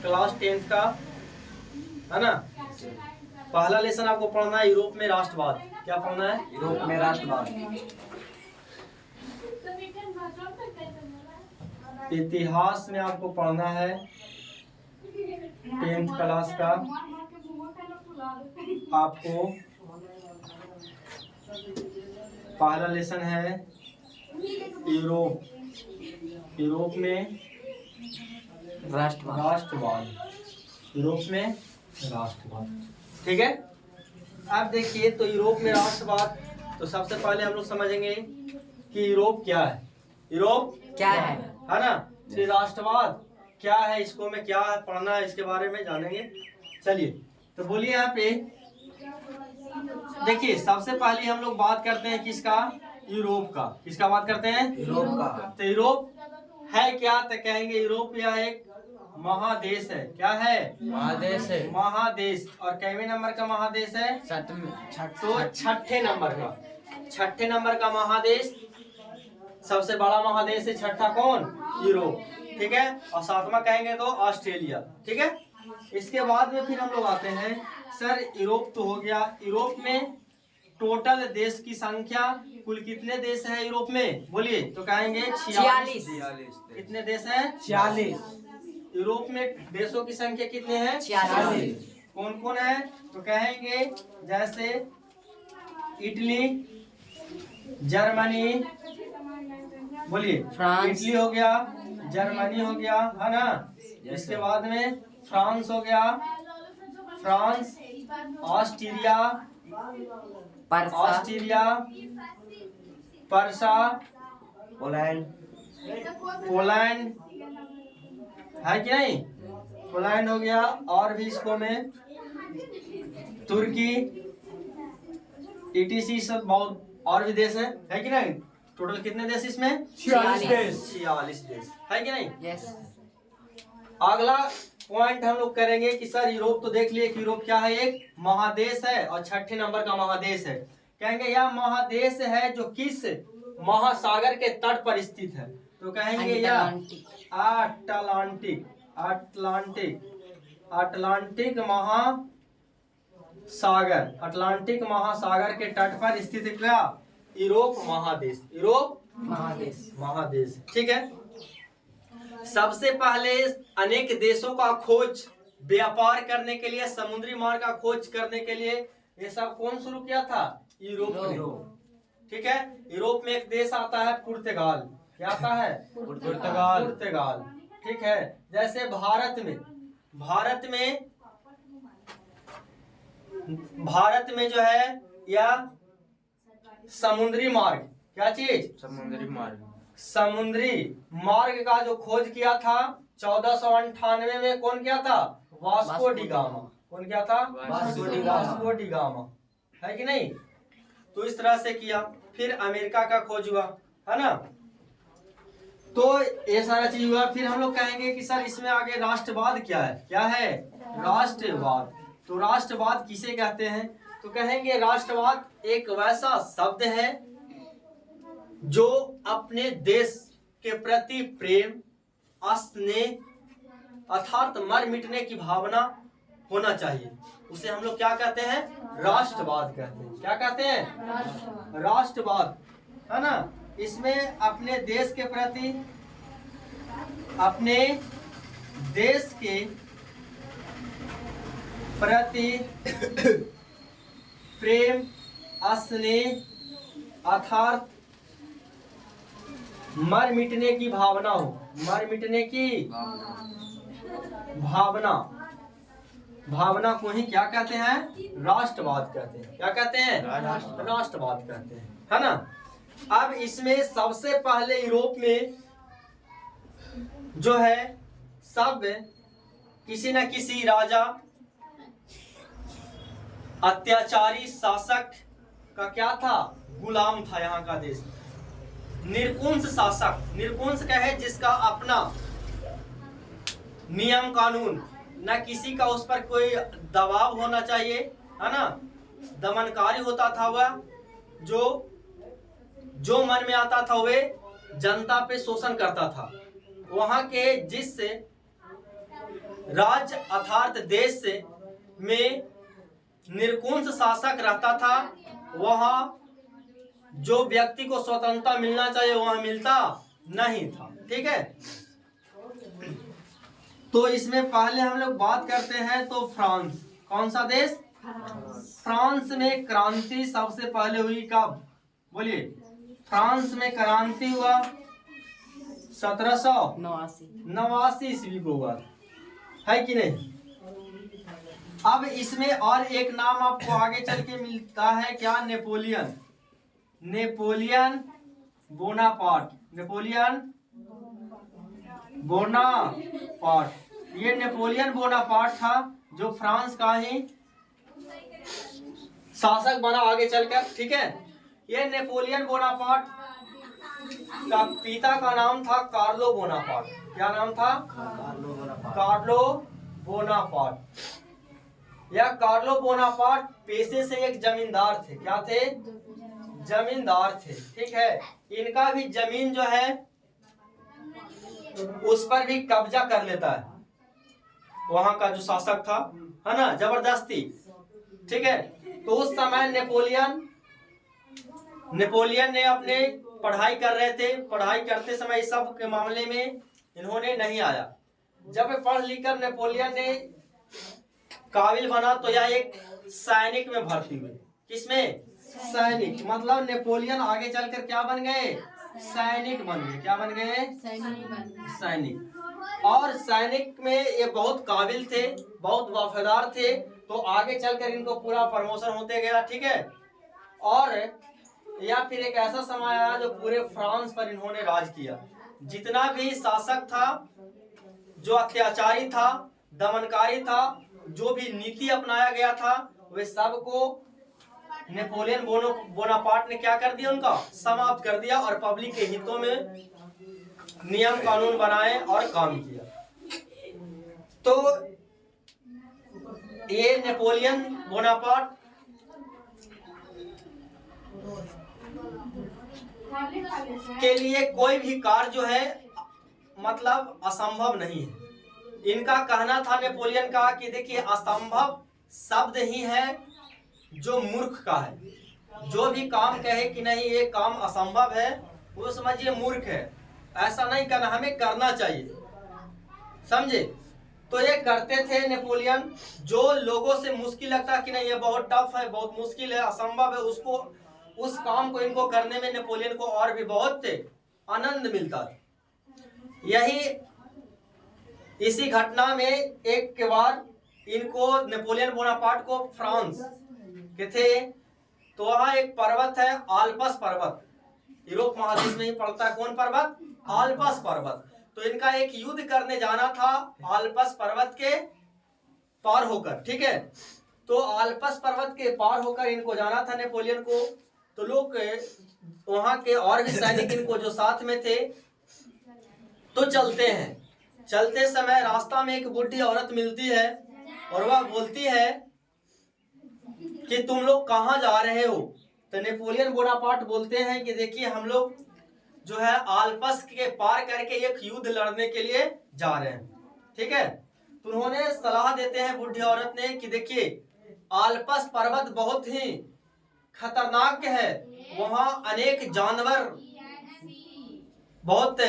Class 10th का, है ना। पहला लेसन आपको पढ़ना है यूरोप में राष्ट्रवाद। क्या पढ़ना है? यूरोप में राष्ट्रवाद। इतिहास में आपको पढ़ना है 10th क्लास का। आपको पहला लेसन है यूरोप, यूरोप में राष्ट्रवाद, यूरोप में राष्ट्रवाद। ठीक है। अब देखिए, तो यूरोप में राष्ट्रवाद, तो सबसे पहले हम लोग समझेंगे कि यूरोप क्या है। यूरोप क्या है ना। तो राष्ट्रवाद क्या है, इसको में क्या पढ़ना है, इसके बारे में जानेंगे। चलिए, तो बोलिए यहाँ पे। देखिए, सबसे पहले हम लोग बात करते हैं किसका? यूरोप का। किसका बात करते हैं? यूरोप का। तो यूरोप है क्या? तो कहेंगे यूरोप यह एक महादेश है। क्या है? महादेश है। महादेश। और कितने नंबर का महादेश है? तो छठे नंबर का, छठे नंबर का महादेश। सबसे बड़ा महादेश है छठा कौन? यूरोप। ठीक है। और सातवां कहेंगे तो ऑस्ट्रेलिया। ठीक है। इसके बाद में फिर हम लोग आते हैं, सर यूरोप तो हो गया। यूरोप में टोटल देश की संख्या, कुल कितने देश है यूरोप में? बोलिए। तो कहेंगे 46। कितने देश हैं? 46। यूरोप में देशों की संख्या कितने हैं? 46। कौन कौन है? तो कहेंगे जैसे इटली, जर्मनी, बोलिए। फ्रांस। इटली हो गया, जर्मनी हो गया, है ना। इसके बाद में फ्रांस हो गया, France, Austria, Austria, Parsa, Poland, Poland, है कि नहीं? पोलैंड हो गया। और भी इसको में तुर्की, ETC, सब बहुत और भी देश है कि नहीं? टोटल कितने देश इसमें? 46 देश। 46 देश, है कि नहीं? यस। अगला पॉइंट हम लोग करेंगे कि सर यूरोप तो देख लिए कि यूरोप क्या है, एक महादेश है और छठे नंबर का महादेश है। कहेंगे यह महादेश है जो किस महासागर के तट पर स्थित है? तो कहेंगे यह अटलांटिक, अटलांटिक, अटलांटिक महासागर, अटलांटिक महासागर के तट पर स्थित है। क्या? यूरोप महादेश, यूरोप महादेश। महादेश। ठीक है। सबसे पहले अनेक देशों का खोज, व्यापार करने के लिए, समुद्री मार्ग का खोज करने के लिए ये सब कौन शुरू किया था? यूरोप ने। ठीक है। यूरोप में एक देश आता है पुर्तगाल। क्या आता है? पुर्तगाल। पुर्तगाल। ठीक है। जैसे भारत में, भारत में जो है यह समुद्री मार्ग, क्या चीज? समुद्री मार्ग। समुद्री मार्ग का जो खोज किया था 1498 में, कौन किया था? Vasco D gamma. कौन किया था? वास्को डी गामा, है कि नहीं? तो इस तरह से किया। फिर अमेरिका का खोज हुआ, है ना। तो ये सारा चीज हुआ। फिर हम लोग कहेंगे कि सर इसमें आगे राष्ट्रवाद क्या है? क्या है? राष्ट्रवाद। तो राष्ट्रवाद किसे कहते हैं? तो कहेंगे राष्ट्रवाद एक वैसा शब्द है जो अपने देश के प्रति प्रेम, स्नेह अर्थात मर मिटने की भावना होना चाहिए। उसे हम लोग क्या कहते हैं? राष्ट्रवाद कहते हैं। क्या कहते हैं? राष्ट्रवाद, है ना। इसमें अपने देश के प्रति, अपने देश के प्रति प्रेम, स्नेह अर्थात मर मिटने की भावना हो, मर मिटने की भावना, भावना को ही क्या कहते हैं? राष्ट्रवाद कहते हैं। क्या कहते हैं? राष्ट्रवाद कहते हैं, है ना। अब इसमें सबसे पहले यूरोप में जो है सब किसी न किसी राजा, अत्याचारी शासक का क्या था? गुलाम था यहाँ का देश। निरकुंस शासक, निरकुंस का है जिसका अपना नियम कानून, न किसी का उस पर कोई दबाव होना चाहिए, है ना। दमनकारी होता था वह, जो मन में आता था वह जनता पे शोषण करता था। वहां के जिस राज्य अर्थात देश में निरंकुश शासक रहता था, वहां जो व्यक्ति को स्वतंत्रता मिलना चाहिए वहां मिलता नहीं था। ठीक है, तो इसमें पहले हम लोग बात करते हैं तो फ्रांस, कौन सा देश? फ्रांस में क्रांति सबसे पहले हुई कब? बोलिए। फ्रांस में क्रांति हुआ 1789 ईस्वी को हुआ, है कि नहीं? अब इसमें और एक नाम आपको आगे चल के मिलता है, क्या? Napoleon. Napoleon Bonaparte, Napoleon Bonaparte. ये नेपोलियन बोनापार्ट था जो फ्रांस का ही शासक बना आगे चलकर। ठीक है, ये नेपोलियन बोनापार्ट का पिता का नाम था कार्लो बोनापार्ट। क्या नाम था? Carlo Bonaparte. यह कार्लो बोनापार्ट पेशे से एक जमींदार थे। क्या थे? जमींदार थे। ठीक है, इनका भी जमीन जो है उस पर भी कब्जा कर लेता है वहां का जो शासक था, है ना, जबरदस्ती। ठीक है, तो उस समय नेपोलियन ने अपने पढ़ाई कर रहे थे, पढ़ाई करते समय इस सब के मामले में इन्होंने नहीं आया। जब पढ़ लिख कर नेपोलियन ने काबिल बना तो यह एक सैनिक में भर्ती हुए। किसमें? सैनिक। मतलब नेपोलियन आगे चलकर क्या बन गए? सैनिक बन गए। क्या बन गए? सैनिक। और सैनिक में ये बहुत काबिल थे, बहुत वफादार थे, तो आगे चलकर इनको पूरा प्रमोशन होते गया। ठीक है, और या फिर एक ऐसा समय आया जो पूरे फ्रांस पर इन्होंने राज किया। जितना भी शासक था, जो अत्याचारी था, दमनकारी था, जो भी नीति अपनाया गया था, वे सबको नेपोलियन बोनापार्ट ने क्या कर दिया? उनका समाप्त कर दिया और पब्लिक के हितों में नियम कानून बनाए और काम किया। तो ये नेपोलियन बोनापार्ट के लिए कोई भी कार्य जो है मतलब असंभव नहीं है। इनका कहना था नेपोलियन का कि देखिए, असंभव शब्द ही है जो मूर्ख का है। जो भी काम कहे कि नहीं ये काम असंभव है, वो समझिए मूर्ख है। ऐसा नहीं करना, हमें करना चाहिए। समझे? तो ये करते थे नेपोलियन। जो लोगों से मुश्किल लगता कि नहीं ये बहुत टफ है, बहुत मुश्किल है, असंभव है, उसको उस काम को इनको करने में नेपोलियन को और भी बहुत आनंद मिलता है। यही इसी घटना में एक के बार इनको नेपोलियन बोनापार्ट को फ्रांस के थे, तो वहां एक पर्वत है आल्प्स पर्वत, यूरोप महादेश में ही पड़ता है। कौन पर्वत? आल्प्स पर्वत। तो इनका एक युद्ध करने जाना था आल्प्स पर्वत के पार होकर। ठीक है, तो आल्प्स पर्वत के पार होकर इनको जाना था नेपोलियन को। तो लोग वहां के और भी सैनिक इनको जो साथ में थे तो चलते हैं। चलते समय रास्ता में एक बूढ़ी औरत मिलती है और वह बोलती है कि तुम लोग कहाँ जा रहे हो? तो नेपोलियन बोनापार्ट बोलते हैं कि देखिए, हम लोग जो है आल्प्स के पार करके एक युद्ध लड़ने के लिए जा रहे हैं। ठीक है, तो उन्होंने सलाह देते हैं बूढ़ी औरत ने कि देखिए, आल्प्स पर्वत बहुत ही खतरनाक है, वहां अनेक जानवर बहुत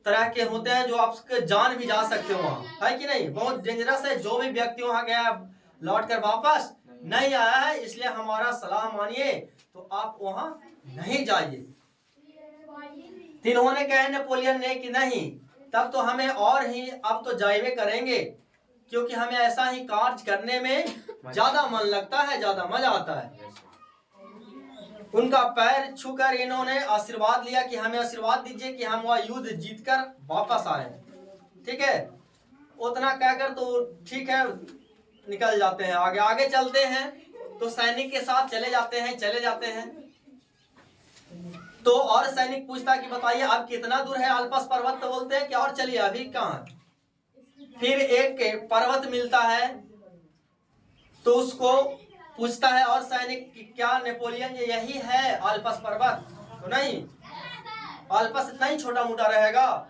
तरह के होते हैं जो आपके जान भी जा सकते हो, वहां है कि नहीं, बहुत डेंजरस है। जो भी व्यक्ति वहां गया लौट कर वापस नहीं आया है, इसलिए हमारा सलाह मानिए, तो आप वहां नहीं जाइए। इन्होंने कहे नेपोलियन ने कि नहीं, तब तो हमें और ही अब तो जाइए करेंगे, क्योंकि हमें ऐसा ही कार्य करने में ज्यादा मन लगता है, ज्यादा मजा आता है। उनका पैर छूकर इन्होंने आशीर्वाद लिया कि हमें आशीर्वाद दीजिए कि हम वह युद्ध जीतकर वापस आए। ठीक है, उतना कहकर तो ठीक है निकल जाते हैं, आगे आगे चलते हैं। तो सैनिक के साथ चले जाते हैं। तो और सैनिक पूछता कि बताइए अब कितना दूर है आल्प्स पर्वत? तो बोलते हैं कि और चलिए, अभी कहाँ। फिर एक पर्वत मिलता है तो उसको पूछता है और सैनिक कि क्या नेपोलियन यही है आल्प्स पर्वत? तो नहीं, आल्प्स इतना ही छोटा मोटा रहेगा,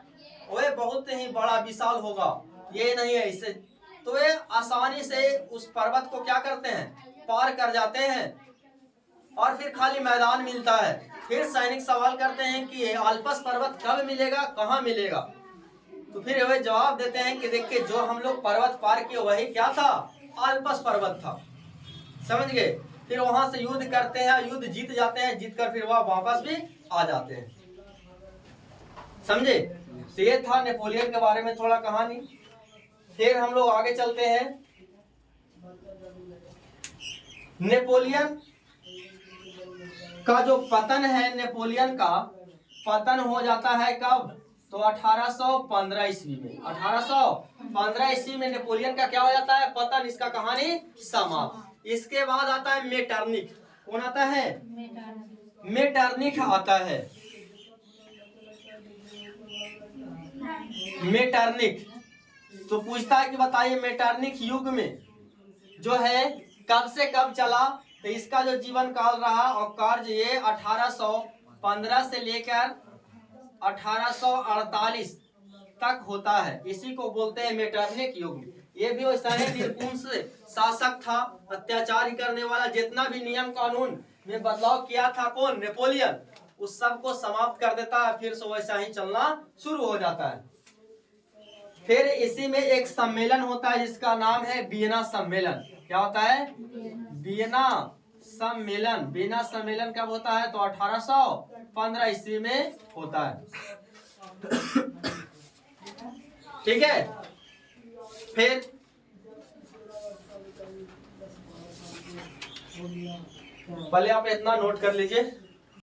वह बहुत ही बड़ा विशाल होगा। ये नहीं है इससे, तो ये आसानी से उस पर्वत को क्या करते हैं, पार कर जाते हैं और फिर खाली मैदान मिलता है। फिर सैनिक सवाल करते हैं कि ये अल्पस पर्वत कब मिलेगा, कहाँ मिलेगा। तो फिर वे जवाब देते हैं कि देखिए जो हम लोग पर्वत पार किए वही क्या था, अल्पस पर्वत था। समझ गए। फिर वहां से युद्ध करते हैं, युद्ध जीत जाते हैं, जीत कर फिर वह वापस भी आ जाते हैं। समझे। तो ये था नेपोलियन के बारे में थोड़ा कहानी। फिर हम लोग आगे चलते हैं। नेपोलियन का जो पतन है, नेपोलियन का पतन हो जाता है कब, तो 1815 ईस्वी में। 1815 ईस्वी में नेपोलियन का क्या हो जाता है, पतन, इसका कहानी समाप्त। इसके बाद आता है मेटरनिख। कौन आता है, मेटरनिख आता है। मेटरनिख तो पूछता है कि बताइए मेटरनिख युग में जो है कब से कब चला। तो इसका जो जीवन काल रहा और कार्य ये 1815 से लेकर 1848 तक होता है। इसी को बोलते हैं मेटरनिख युग। ये भी वैसा है निरंकुश शासक था, अत्याचार ही करने वाला। जितना भी नियम कानून में बदलाव किया था कौन, नेपोलियन, उस सब को समाप्त कर देता है। फिर से वैसा ही चलना शुरू हो जाता है। फिर इसी में एक सम्मेलन होता है जिसका नाम है वियना सम्मेलन। क्या होता है, वियना सम्मेलन। वियना सम्मेलन कब होता है, तो 1815 ईस्वी में होता है। ठीक है। फिर पहले आप इतना नोट कर लीजिए।